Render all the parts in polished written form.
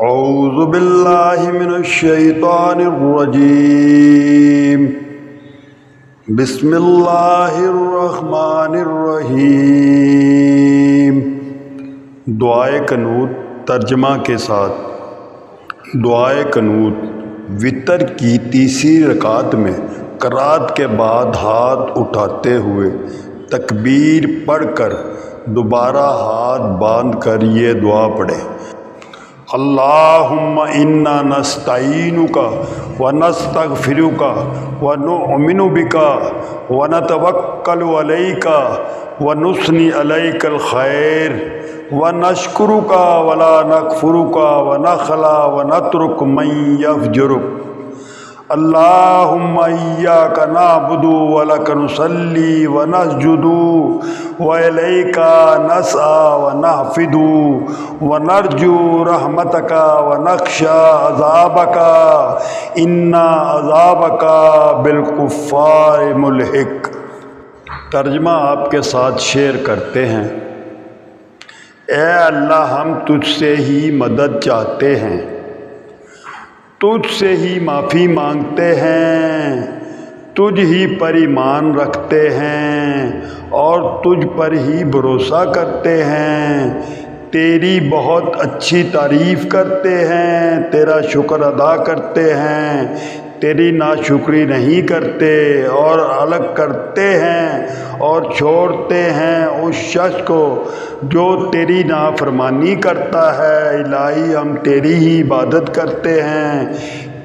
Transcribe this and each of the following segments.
اعوذ باللہ من الشیطان الرجیم بسم اللہ الرحمن الرحیم۔ دعائے قنوت ترجمہ کے ساتھ۔ دعائے قنوت وتر کی تیسری رکعت میں قرات کے بعد ہاتھ اٹھاتے ہوئے تکبیر پڑھ کر دوبارہ ہاتھ باندھ کر یہ دعا پڑھیں: اللہم انا نستعینک ونستغفرک ونؤمن بک ونتوکل علیک ونثنی علیک الخیر ونشکرک ولا نکفرک ونخلع ونترک من یفجرک۔ اللہم ایاک نعبد ولک نصلی ونسجد والیک نسعی ونحفد ونرجو رحمتک ونخشی عذابک ان عذابک بالکفار ملحق۔ ترجمہ آپ کے ساتھ شیئر کرتے ہیں۔ اے اللہ، ہم تجھ سے ہی مدد چاہتے ہیں، تجھ سے ہی معافی مانگتے ہیں، تجھ ہی پر ایمان رکھتے ہیں اور تجھ پر ہی بھروسہ کرتے ہیں، تیری بہت اچھی تعریف کرتے ہیں، تیرا شکر ادا کرتے ہیں، تیری ناشکری نہیں کرتے اور الگ کرتے ہیں اور چھوڑتے ہیں اس شخص کو جو تیری نافرمانی کرتا ہے۔ الہی، ہم تیری ہی عبادت کرتے ہیں،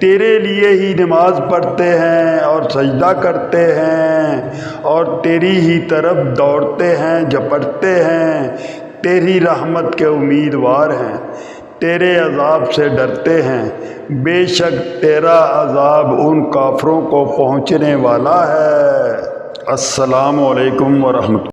تیرے لیے ہی نماز پڑھتے ہیں اور سجدہ کرتے ہیں اور تیری ہی طرف دوڑتے ہیں، جھپٹتے ہیں، تیری رحمت کے امیدوار ہیں، تیرے عذاب سے ڈرتے ہیں۔ بے شک تیرا عذاب ان کافروں کو پہنچنے والا ہے۔ السلام علیکم ورحمۃ اللہ۔